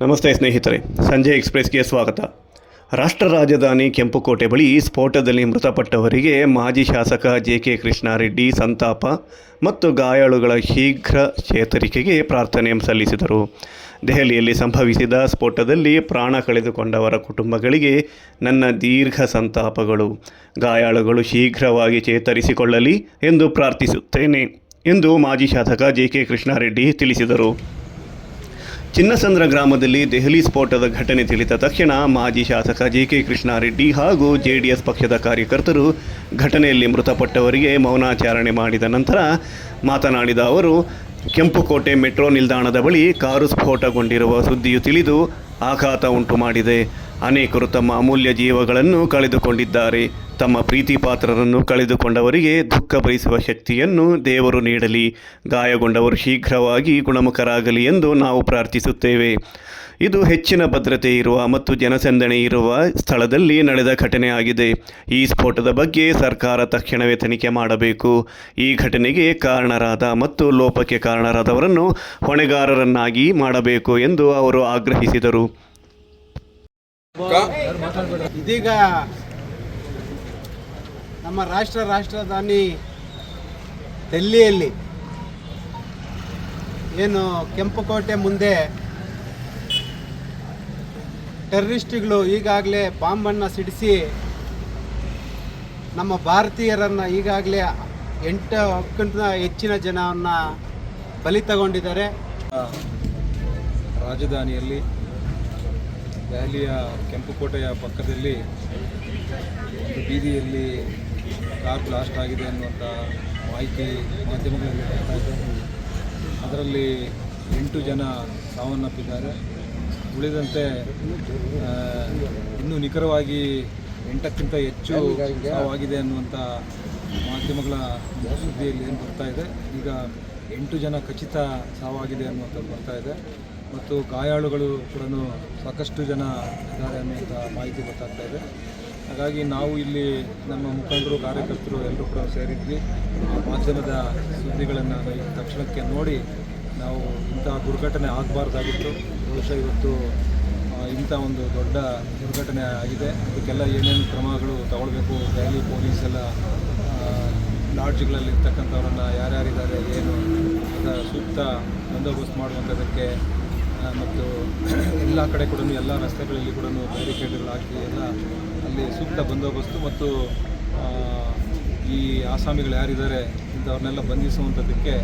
ನಮಸ್ತೆ ಸ್ನೇಹಿತರೆ, ಸಂಜೆ ಎಕ್ಸ್‌ಪ್ರೆಸ್‌ಗೆ ಸ್ವಾಗತ. ರಾಷ್ಟ್ರ ರಾಜಧಾನಿ ಕೆಂಪುಕೋಟೆ ಬಳಿ ಸ್ಫೋಟದಲ್ಲಿ ಮೃತಪಟ್ಟವರಿಗೆ ಮಾಜಿ ಶಾಸಕ ಜೆ.ಕೆ. ಕೃಷ್ಣಾರೆಡ್ಡಿ ಸಂತಾಪ ಮತ್ತು ಗಾಯಾಳುಗಳ ಶೀಘ್ರ ಚೇತರಿಕೆಗೆ ಪ್ರಾರ್ಥನೆ ಸಲ್ಲಿಸಿದರು. ದೆಹಲಿಯಲ್ಲಿ ಸಂಭವಿಸಿದ ಸ್ಫೋಟದಲ್ಲಿ ಪ್ರಾಣ ಕಳೆದುಕೊಂಡವರ ಕುಟುಂಬಗಳಿಗೆ ನನ್ನ ದೀರ್ಘ ಸಂತಾಪಗಳು. ಗಾಯಾಳುಗಳು ಶೀಘ್ರವಾಗಿ ಚೇತರಿಸಿಕೊಳ್ಳಲಿ ಎಂದು ಪ್ರಾರ್ಥಿಸುತ್ತೇನೆ ಎಂದು ಮಾಜಿ ಶಾಸಕ ಜೆ.ಕೆ. ಕೃಷ್ಣಾರೆಡ್ಡಿ ತಿಳಿಸಿದರು. ಚಿನ್ನಸಂದ್ರ ಗ್ರಾಮದಲ್ಲಿ ದೆಹಲಿ ಸ್ಫೋಟದ ಘಟನೆ ತಿಳಿದ ತಕ್ಷಣ ಮಾಜಿ ಶಾಸಕ ಜೆ.ಕೆ. ಕೃಷ್ಣಾರೆಡ್ಡಿ ಹಾಗೂ ಜೆಡಿಎಸ್ ಪಕ್ಷದ ಕಾರ್ಯಕರ್ತರು ಘಟನೆಯಲ್ಲಿ ಮೃತಪಟ್ಟವರಿಗೆ ಮೌನಾಚರಣೆ ಮಾಡಿದ ನಂತರ ಮಾತನಾಡಿದ ಅವರು, ಕೆಂಪುಕೋಟೆ ಮೆಟ್ರೋ ನಿಲ್ದಾಣದ ಬಳಿ ಕಾರು ಸ್ಫೋಟಗೊಂಡಿರುವ ಸುದ್ದಿಯು ತಿಳಿದು ಆಘಾತ ಉಂಟು ಮಾಡಿದೆ. ಅನೇಕರು ತಮ್ಮ ಅಮೂಲ್ಯ ಜೀವಗಳನ್ನು ಕಳೆದುಕೊಂಡಿದ್ದಾರೆ. ತಮ್ಮ ಪ್ರೀತಿ ಪಾತ್ರರನ್ನು ಕಳೆದುಕೊಂಡವರಿಗೆ ದುಃಖ ಭರಿಸುವ ಶಕ್ತಿಯನ್ನು ದೇವರು ನೀಡಲಿ. ಗಾಯಗೊಂಡವರು ಶೀಘ್ರವಾಗಿ ಗುಣಮುಖರಾಗಲಿ ಎಂದು ನಾವು ಪ್ರಾರ್ಥಿಸುತ್ತೇವೆ. ಇದು ಹೆಚ್ಚಿನ ಭದ್ರತೆ ಇರುವ ಮತ್ತು ಜನಸಂದಣಿ ಇರುವ ಸ್ಥಳದಲ್ಲಿ ನಡೆದ ಘಟನೆಯಾಗಿದೆ. ಈ ಸ್ಫೋಟದ ಬಗ್ಗೆ ಸರ್ಕಾರ ತಕ್ಷಣವೇ ತನಿಖೆ ಮಾಡಬೇಕು. ಈ ಘಟನೆಗೆ ಕಾರಣರಾದ ಮತ್ತು ಲೋಪಕ್ಕೆ ಕಾರಣರಾದವರನ್ನು ಹೊಣೆಗಾರರನ್ನಾಗಿ ಮಾಡಬೇಕು ಎಂದು ಅವರು ಆಗ್ರಹಿಸಿದರು. ಇದೀಗ ನಮ್ಮ ರಾಜಧಾನಿ ಡೆಲ್ಲಿಯಲ್ಲಿ ಏನು ಕೆಂಪುಕೋಟೆ ಮುಂದೆ ಟೆರರಿಸ್ಟ್ಗಳು ಈಗಾಗಲೇ ಬಾಂಬನ್ನು ಸಿಡಿಸಿ ನಮ್ಮ ಭಾರತೀಯರನ್ನು ಈಗಾಗಲೇ 8 ಹೆಚ್ಚಿನ ಜನವನ್ನು ಬಲಿ ತಗೊಂಡಿದ್ದಾರೆ. ರಾಜಧಾನಿಯಲ್ಲಿ ದೆಹಲಿಯ ಕೆಂಪುಕೋಟೆಯ ಪಕ್ಕದಲ್ಲಿ ಒಂದು ಬೀದಿಯಲ್ಲಿ ಕಾರ್ ಬ್ಲಾಸ್ಟ್ ಆಗಿದೆ ಅನ್ನುವಂಥ ಮಾಹಿತಿ ಮಾಧ್ಯಮಗಳಲ್ಲಿ ಬರ್ತಾ ಇದೆ. ಅದರಲ್ಲಿ 8 ಜನ ಸಾವನ್ನಪ್ಪಿದ್ದಾರೆ. ಉಳಿದಂತೆ ಇನ್ನೂ ನಿಖರವಾಗಿ 8ಕ್ಕಿಂತ ಹೆಚ್ಚು ಸಾವಾಗಿದೆ ಅನ್ನುವಂಥ ಮಾಧ್ಯಮಗಳ ಸುದ್ದಿಯಲ್ಲಿ ಏನು ಬರ್ತಾ ಇದೆ. ಈಗ 8 ಜನ ಖಚಿತ ಸಾವಾಗಿದೆ ಅನ್ನುವಂಥದ್ದು ಬರ್ತಾ ಇದೆ ಮತ್ತು ಗಾಯಾಳುಗಳು ಕೂಡ ಸಾಕಷ್ಟು ಜನ ಇದ್ದಾರೆ ಅನ್ನುವಂಥ ಮಾಹಿತಿ ಗೊತ್ತಾಗ್ತಾ ಇದೆ. ಹಾಗಾಗಿ ನಾವು ಇಲ್ಲಿ ನಮ್ಮ ಮುಖಂಡರು, ಕಾರ್ಯಕರ್ತರು ಎಲ್ಲರೂ ಕೂಡ ಸೇರಿದ್ವಿ. ಮಾಧ್ಯಮದ ಸುದ್ದಿಗಳನ್ನು ತಕ್ಷಣಕ್ಕೆ ನೋಡಿ ನಾವು ಇಂತಹ ದುರ್ಘಟನೆ ಆಗಬಾರ್ದಾಗಿತ್ತು. ಬಹುಶಃ ಇವತ್ತು ಇಂಥ ಒಂದು ದೊಡ್ಡ ದುರ್ಘಟನೆ ಆಗಿದೆ. ಅದಕ್ಕೆಲ್ಲ ಏನೇನು ಕ್ರಮಗಳು ತಗೊಳ್ಬೇಕು, ದೆಹಲಿ ಪೊಲೀಸ್ ಎಲ್ಲ ಲಾಡ್ಜ್ಗಳಲ್ಲಿ ಇರ್ತಕ್ಕಂಥವ್ರನ್ನು ಯಾರ್ಯಾರಿದ್ದಾರೆ, ಏನು ಅದರ ಸೂಕ್ತ ಬಂದೋಬಸ್ತ್ ಮಾಡುವಂಥದ್ದಕ್ಕೆ ಮತ್ತು ಎಲ್ಲ ಕಡೆ ಕೂಡ ಎಲ್ಲ ರಸ್ತೆಗಳಲ್ಲಿ ಕೂಡ ಬ್ಯಾರಿಕೇಡ್ಗಳು ಹಾಕಿ ಎಲ್ಲ ಅಲ್ಲಿ ಸೂಕ್ತ ಬಂದೋಬಸ್ತು ಮತ್ತು ಈ ಆಸಾಮಿಗಳು ಯಾರಿದ್ದಾರೆ ಇಂಥವ್ರನ್ನೆಲ್ಲ ಬಂಧಿಸುವಂಥದ್ದಕ್ಕೆ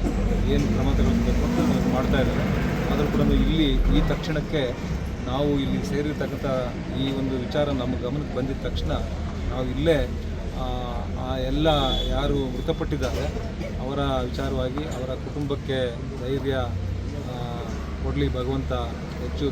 ಏನು ಕ್ರಮ ತಗೊಳ್ಬೇಕು ಅಂತ ನಾವು ಮಾಡ್ತಾ ಇದ್ದಾರೆ. ಆದರೂ ಕೂಡ ಇಲ್ಲಿ ಈ ತಕ್ಷಣಕ್ಕೆ ನಾವು ಇಲ್ಲಿ ಸೇರಿರ್ತಕ್ಕಂಥ ಈ ಒಂದು ವಿಚಾರ ನಮ್ಮ ಗಮನಕ್ಕೆ ಬಂದಿದ್ದ ತಕ್ಷಣ ನಾವು ಇಲ್ಲೇ ಎಲ್ಲ ಯಾರು ಮೃತಪಟ್ಟಿದ್ದಾರೆ ಅವರ ವಿಚಾರವಾಗಿ ಅವರ ಕುಟುಂಬಕ್ಕೆ ಧೈರ್ಯ ಕೊಡಲಿ ಭಗವಂತ, ಹೆಚ್ಚು